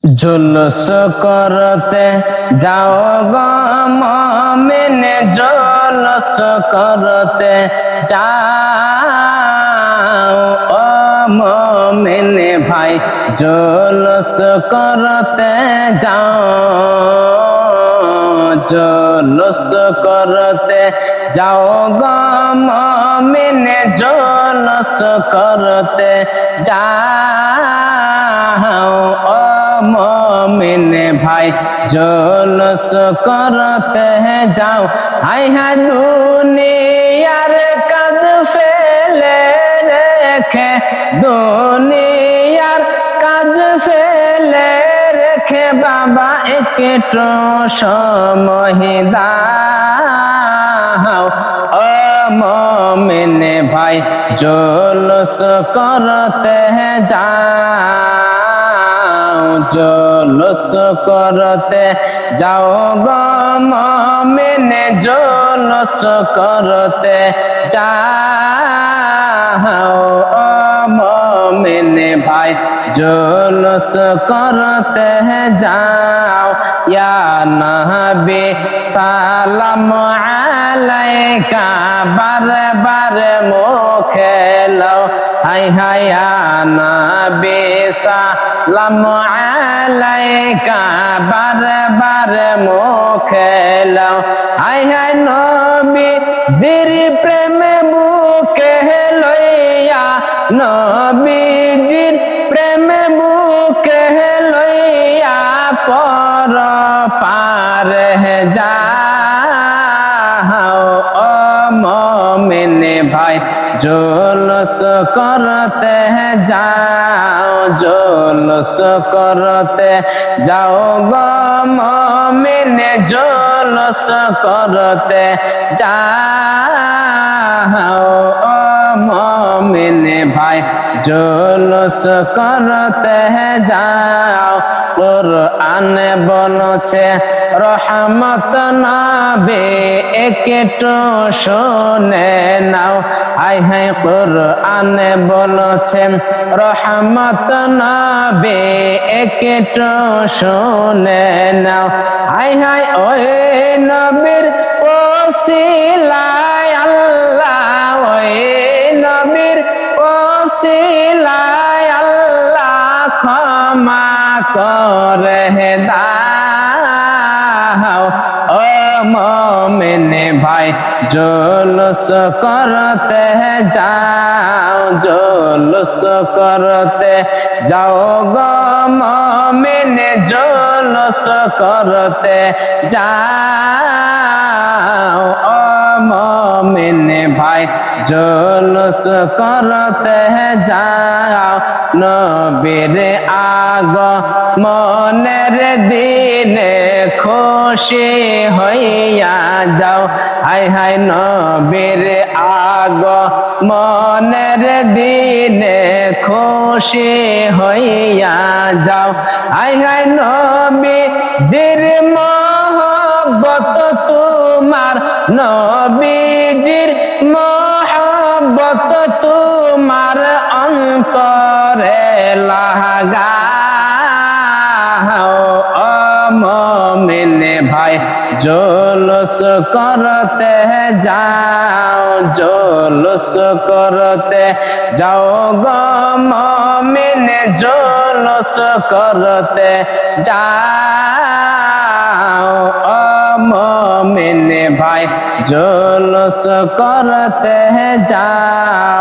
जुलूस करते जाओ गो मोमिन, जुलूस करते जाओ ओ मोमिन भाई, जुलूस करते जाओ, जुलूस करते जाओ गो मोमिन, जुलूस करते जाओ ओ मोमिन भाई, जुलूस करते जाओ। हाय हाय दुनियार काज फेले রেখে, দুনিয়ার কাজ ফেলে রেখে বাবা একটু সময় দাও ও মোমিন ভাই, जुलूस करते जाओ, जुलूस करते जाओ गो मोमिन, जुलूस करते जाओ ओ मोमिन भाई, जुलूस करते जाओ। या नबी सालाम आलैका, बारे बारे मुखे लो, हाय हाय या नबी सालाम आलैका, बारे बारे मुखे लो, हाय हाय नबी जिर प्रेम बुके लइया, नबी जिर प्रेम बुके लइया पर पार जाओ ओ मोमिन भाई, जुलूस करते जाओ, जुलूस करते जाओ गो मोमिन, जुलूस करते जाओ ओ मोमिन भाई, जुलूस करते जाओ। कुरआन বলছে রহমত নবী একটু শুনে নাও, হায় হায় কুরআন বলছে রহমত নবী একটু শুনে নাও, হায় হায় ওই নবীর ওসিলায় আল্লাহ, ওই নবীর ওসিলায় আল্লাহ ক্ষমা করে দাও ও মোমিন ভাই, जुलूस करते जाओ, जुलूस करते जाओ गो मोमिन, जुलूस करते जाओ ओ मोमिन भाई, जुलूस करते जाओ। নবীর আগমনের দিনে খুশি হইয়া যাও, হায় হায় নবীর আগমনের দিনে খুশি হইয়া যাও, হায় হায় নবীজির মহব্বত তোমার, নবীজির মহব্বত তোমার অন্তরে লাগাও ও মোমিন ভাই, जुलूस करते जाओ, जुलूस करते जाओ गो मोमिन, जुलूस करते जाओ ओ मोमिन भाई, जुलूस करते जाओ।